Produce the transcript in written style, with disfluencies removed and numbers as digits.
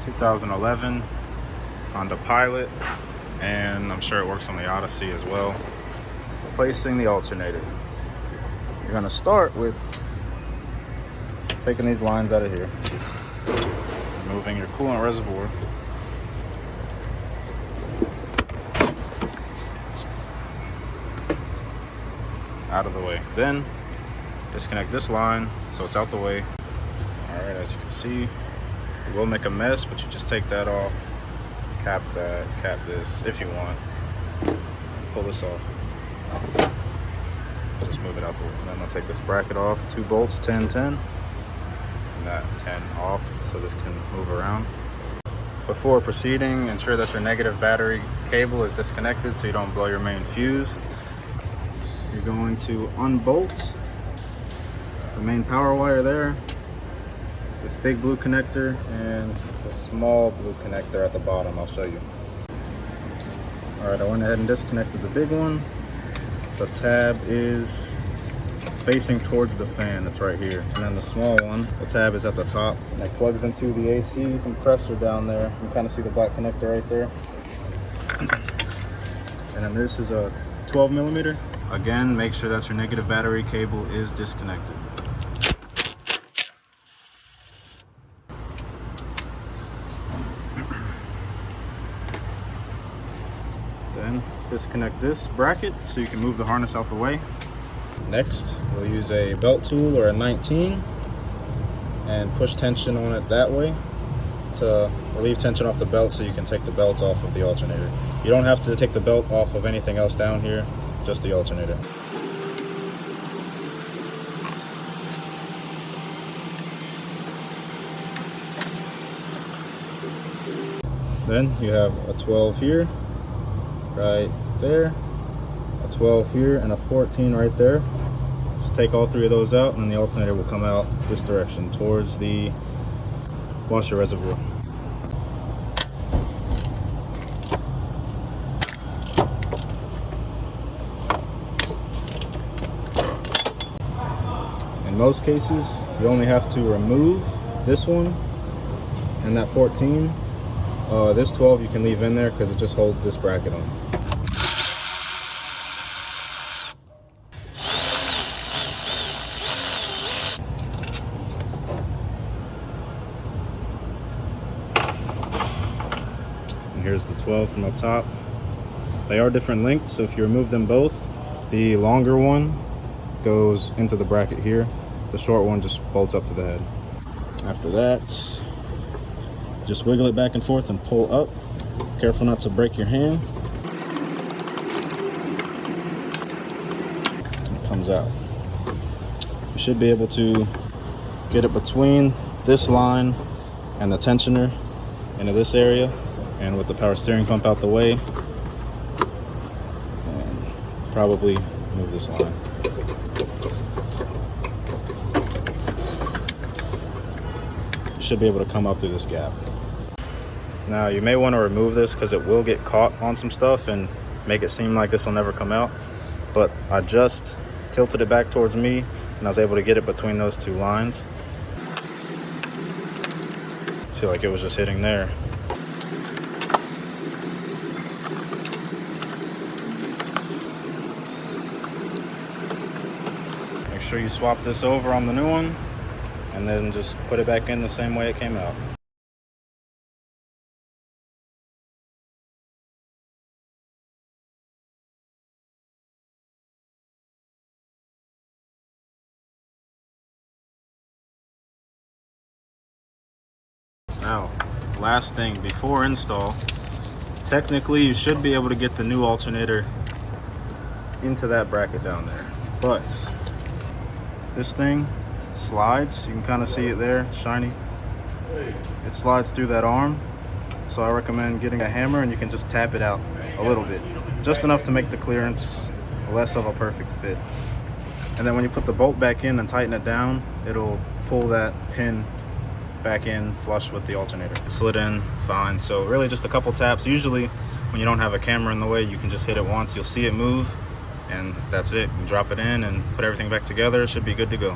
2011 Honda Pilot, and I'm sure it works on the Odyssey as well. Replacing the alternator. You're gonna start with taking these lines out of here, removing your coolant reservoir, out of the way. Then disconnect this line so it's out the way. All right, as you can see, it will make a mess, but you just take that off, cap that, cap this if you want, pull this off, just move it out the way. And then I'll take this bracket off, 2 bolts, 10, 10, and that 10 off so this can move around. Before proceeding, ensure that your negative battery cable is disconnected so you don't blow your main fuse. You're going to unbolt the main power wire there, this big blue connector, and the small blue connector at the bottom. I'll show you. All right, I went ahead and disconnected the big one. The tab is facing towards the fan, it's right here. And then the small one, the tab is at the top, and it plugs into the AC compressor down there. You can kind of see the black connector right there. And then this is a 12 millimeter. Again, make sure that your negative battery cable is disconnected. Then disconnect this bracket so you can move the harness out the way. Next, we'll use a belt tool or a 19 and push tension on it that way to relieve tension off the belt so you can take the belt off of the alternator. You don't have to take the belt off of anything else down here, just the alternator. Then you have a 12 here, right there, a 12 here, and a 14 right there. Just take all 3 of those out, and then the alternator will come out this direction towards the washer reservoir. In most cases, you only have to remove this one and that 14. This 12 you can leave in there because it just holds this bracket on. And here's the 12 from up top. They are different lengths, so if you remove them both, the longer one goes into the bracket here. The short one just bolts up to the head. After that, just wiggle it back and forth and pull up. Careful not to break your hand. And it comes out. You should be able to get it between this line and the tensioner into this area, and with the power steering pump out the way, and probably move this line. You should be able to come up through this gap. Now you may want to remove this because it will get caught on some stuff and make it seem like this will never come out, but I just tilted it back towards me and I was able to get it between those 2 lines. See, like it was just hitting there. Make sure you swap this over on the new one and then just put it back in the same way it came out. Now, last thing before install, technically you should be able to get the new alternator into that bracket down there, but this thing slides. You can kind of see it there, shiny. It slides through that arm, so I recommend getting a hammer and you can just tap it out a little bit, just enough to make the clearance less of a perfect fit. And then when you put the bolt back in and tighten it down, it'll pull that pin back in flush with the alternator. It slid in fine, so really just a couple taps. Usually when you don't have a camera in the way, you can just hit it once, you'll see it move, and that's it. You drop it in and put everything back together. It should be good to go.